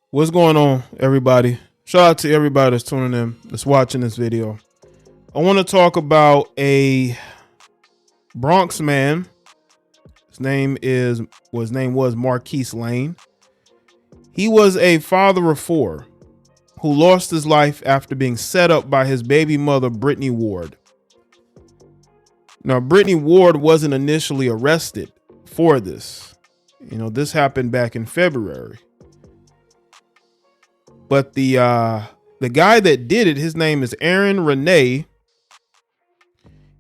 What's going on, everybody? Shout out to everybody that's tuning in, that's watching this video. I want to talk about a Bronx man. His name was Marquis Lane. He was a father of four who lost his life after being set up by his baby mother, Brittany Ward. Now, Brittany Ward wasn't initially arrested for this. This happened back in February. But the guy that did it, his name is Renee.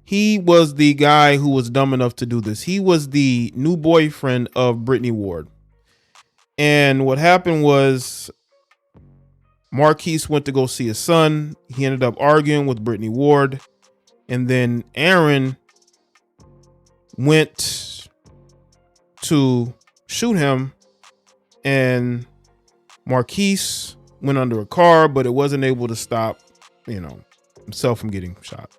He was the guy who was dumb enough to do this. He was the new boyfriend of Brittany Ward. And what happened was Marquis went to go see his son. He ended up arguing with Brittany Ward. And then Aaron went to shoot him. And Marquis went under a car, but it wasn't able to stop, himself from getting shot.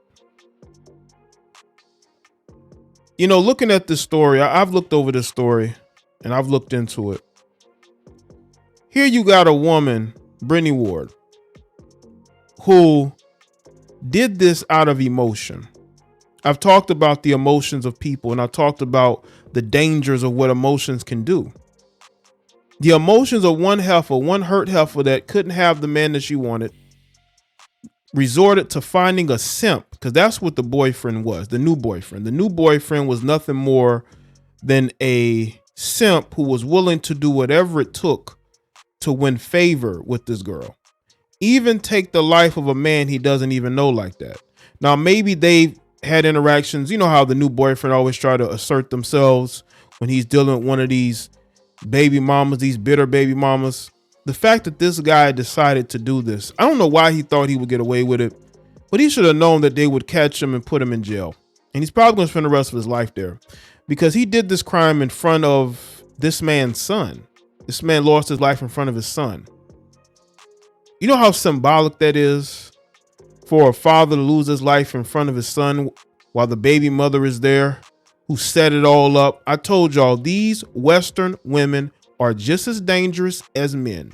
Looking at this story, I've looked over this story and I've looked into it. Here you got a woman, Brittany Ward, who did this out of emotion. I've talked about the emotions of people, and I talked about the dangers of what emotions can do. The emotions of one hurt heifer that couldn't have the man that she wanted, resorted to finding a simp, because that's what the boyfriend was, the new boyfriend. The new boyfriend was nothing more than a simp who was willing to do whatever it took to win favor with this girl. Even take the life of a man he doesn't even know like that. Now, maybe they had interactions. You know how the new boyfriend always try to assert themselves when he's dealing with one of these baby mamas, these bitter baby mamas. The fact that this guy decided to do this, I don't know why he thought he would get away with it, but he should have known that they would catch him and put him in jail. And he's probably going to spend the rest of his life there because he did this crime in front of this man's son. This man lost his life in front of his son. You know how symbolic that is for a father to lose his life in front of his son while the baby mother is there, who set it all up. I told y'all, these Western women are just as dangerous as men.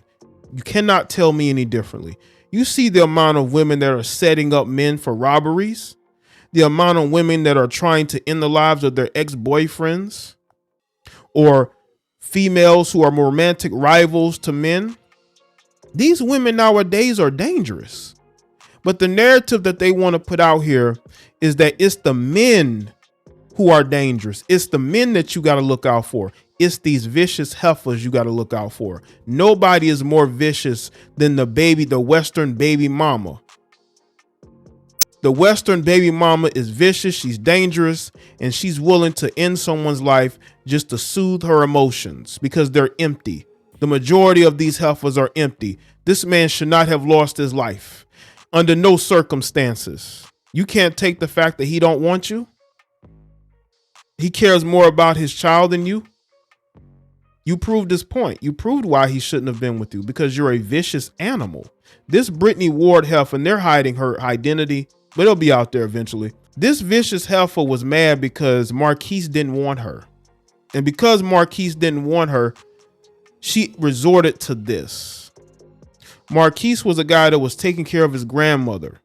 You cannot tell me any differently. You see the amount of women that are setting up men for robberies, the amount of women that are trying to end the lives of their ex-boyfriends, or females who are romantic rivals to men. These women nowadays are dangerous. But the narrative that they want to put out here is that it's the men who are dangerous. It's the men that you got to look out for. It's these vicious heifers you got to look out for. Nobody is more vicious than the Western baby mama. The Western baby mama is vicious. She's dangerous, and she's willing to end someone's life just to soothe her emotions because they're empty. The majority of these heifers are empty. This man should not have lost his life under no circumstances. You can't take the fact that he don't want you. He cares more about his child than you. You proved this point. You proved why he shouldn't have been with you, because you're a vicious animal. This Brittany Ward heifer, and they're hiding her identity, but it'll be out there eventually. This vicious heifer was mad because Marquis didn't want her. And because Marquis didn't want her, she resorted to this. Marquis was a guy that was taking care of his grandmother.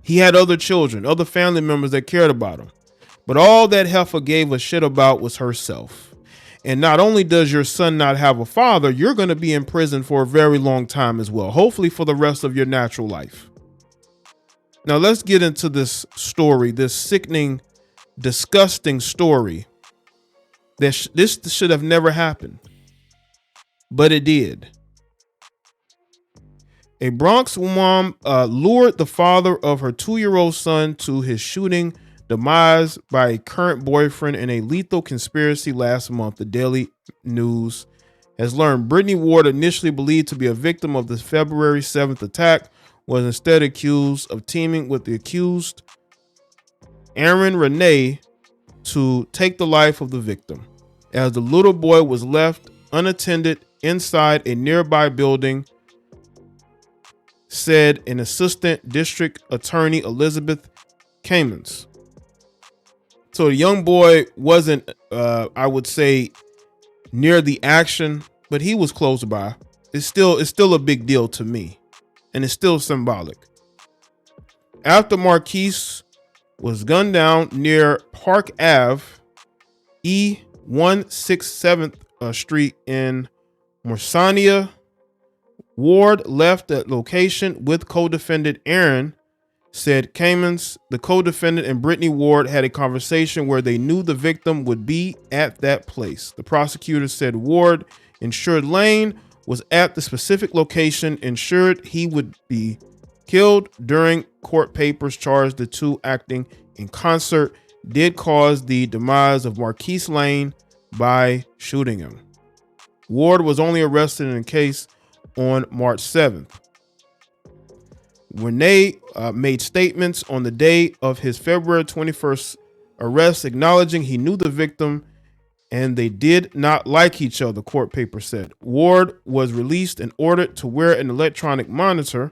He had other children, other family members that cared about him. But all that heifer gave a shit about was herself. And not only does your son not have a father, you're going to be in prison for a very long time as well. Hopefully for the rest of your natural life. Now let's get into this story, this sickening, disgusting story. This should have never happened, but it did. A Bronx mom lured the father of her 2-year-old son to his shooting demise by a current boyfriend in a lethal conspiracy last month. The Daily News has learned Brittany Ward, initially believed to be a victim of the February 7th attack, was instead accused of teaming with the accused, Renee, to take the life of the victim, as the little boy was left unattended inside a nearby building, said an assistant district attorney, Elizabeth Kamens. So the young boy wasn't, I would say, near the action but he was close by. It's still a big deal to me, and it's still symbolic. After Marquis was gunned down near Park Ave, E167th Street in Morsania, Ward left that location with co-defendant Aaron. Said Kamens, the co-defendant, and Brittany Ward had a conversation where they knew the victim would be at that place. The prosecutor said Ward ensured Lane was at the specific location, ensured he would be killed. During court papers charged the two acting in concert, did cause the demise of Marquis Lane by shooting him. Ward was only arrested in a case on March 7th. Renee made statements on the day of his February 21st arrest, acknowledging he knew the victim and they did not like each other, court paper said. Ward was released and ordered to wear an electronic monitor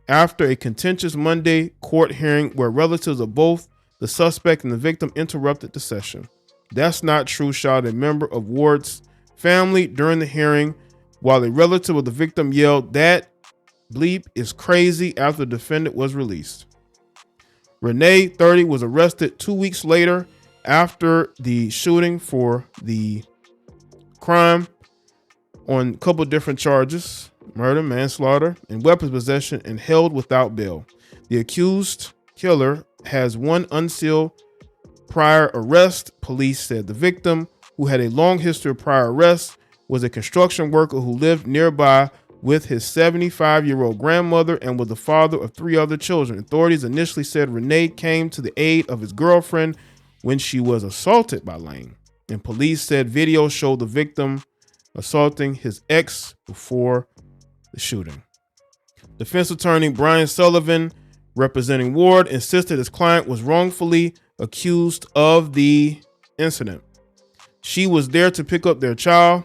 after a contentious Monday court hearing where relatives of both the suspect and the victim interrupted the session. "That's not true," shouted a member of Ward's family during the hearing, while a relative of the victim yelled, "That bleep is crazy," after the defendant was released. Renee, 30, was arrested 2 weeks later after the shooting for the crime on a couple different charges: murder, manslaughter, and weapons possession, and held without bail. The accused killer has one unsealed prior arrest. Police said the victim, who had a long history of prior arrests, was a construction worker who lived nearby with his 75-year-old grandmother and was the father of 3 other children. Authorities initially said Renee came to the aid of his girlfriend when she was assaulted by Lane, and police said video showed the victim assaulting his ex before the shooting. Defense attorney Brian Sullivan, representing Ward, insisted his client was wrongfully accused of the incident. "She was there to pick up their child,"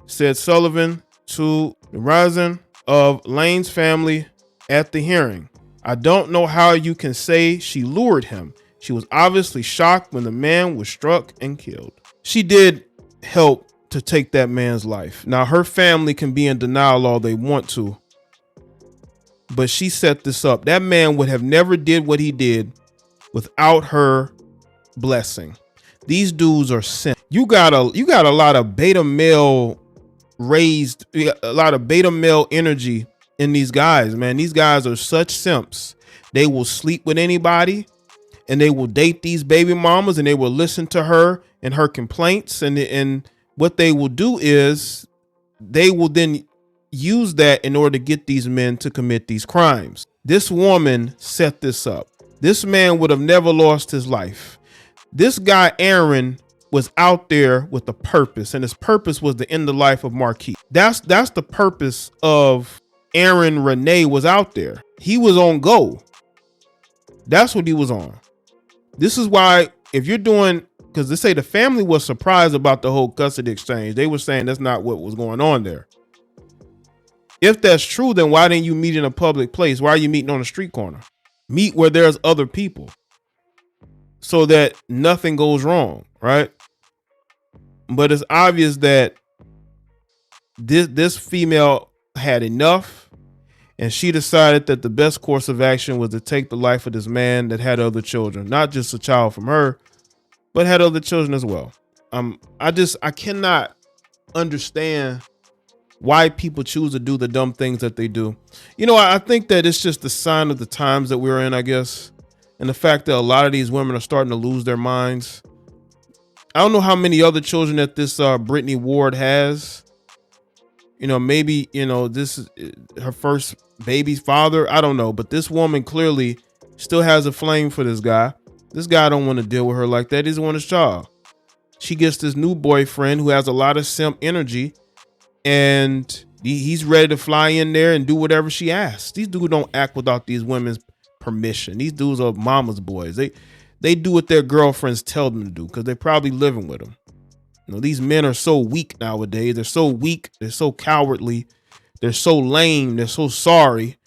said Sullivan to the rising of Lane's family at the hearing. "I don't know how you can say she lured him. She was obviously shocked when the man was struck and killed." She did help to take that man's life. Now, her family can be in denial all they want to, but she set this up. That man would have never did what he did without her blessing. These dudes are simp. You got a lot of beta male energy in these guys, man. These guys are such simps. They will sleep with anybody, and they will date these baby mamas, and they will listen to her and her complaints, and what they will do is they will then use that in order to get these men to commit these crimes. This woman set this up. This man would have never lost his life. This guy, Aaron, was out there with a purpose, and his purpose was to end the life of Marquis. That's the purpose of Aaron. Renee was out there. He was on go. That's what he was on. This is why, if you're doing, because they say the family was surprised about the whole custody exchange. They were saying that's not what was going on there. If that's true, then why didn't you meet in a public place? Why are you meeting on a street corner? Meet where there's other people so that nothing goes wrong, right? But it's obvious that this female had enough, and she decided that the best course of action was to take the life of this man that had other children, not just a child from her, but had other children as well. I cannot understand why people choose to do the dumb things that they do. You know, I think that it's just the sign of the times that we're in, I guess. And the fact that a lot of these women are starting to lose their minds. I don't know how many other children that this Brittany Ward has. You know, maybe, you know, this is her first baby's father. I don't know. But this woman clearly still has a flame for this guy. This guy don't want to deal with her like that. He doesn't want his child. She gets this new boyfriend who has a lot of simp energy, and he's ready to fly in there and do whatever she asks. These dudes don't act without these women's permission. These dudes are mama's boys. They do what their girlfriends tell them to do because they're probably living with them. You know, these men are so weak nowadays. They're so weak. They're so cowardly. They're so lame. They're so sorry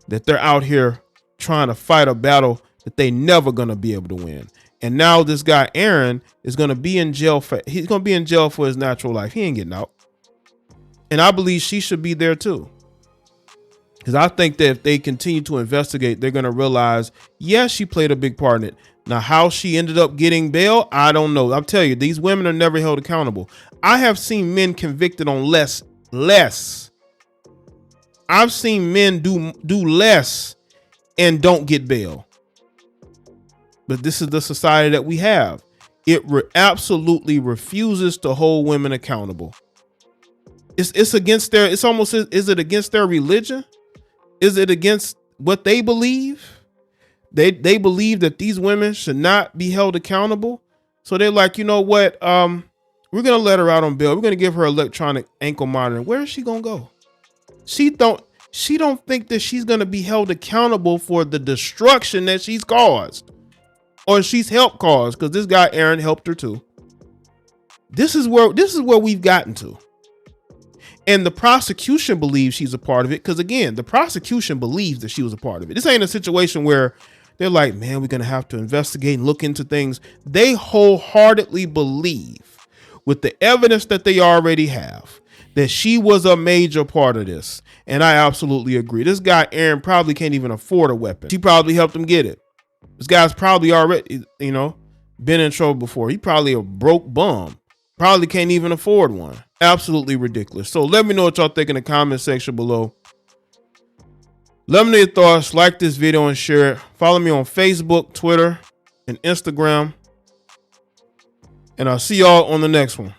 that they're out here trying to fight a battle that they never going to be able to win. And now this guy, Aaron, is going to be in jail he's going to be in jail for his natural life. He ain't getting out. And I believe she should be there too. Because I think that if they continue to investigate, they're going to realize, yes, she played a big part in it. Now, how she ended up getting bail, I don't know. I'll tell you, these women are never held accountable. I have seen men convicted on less. I've seen men do less and don't get bail. But this is the society that we have. It absolutely refuses to hold women accountable. It's against their, it's almost, is it against their religion? Is it against what they believe? They believe that these women should not be held accountable. So they're like, you know what? We're going to let her out on bail. We're going to give her electronic ankle monitoring. Where is she going to go? She don't think that she's going to be held accountable for the destruction that she's caused, or she's helped cause, because this guy Aaron helped her too. This is where we've gotten to. And the prosecution believes she's a part of it, because again, the prosecution believes that she was a part of it. This ain't a situation where they're like, man, we're going to have to investigate and look into things. They wholeheartedly believe, with the evidence that they already have, that she was a major part of this. And I absolutely agree. This guy Aaron probably can't even afford a weapon. She probably helped him get it. This guy's probably already, been in trouble before. He probably a broke bum. Probably can't even afford one. Absolutely ridiculous. So let me know what y'all think in the comment section below. Let me know your thoughts. Like this video and share it. Follow me on Facebook, Twitter, and Instagram. And I'll see y'all on the next one.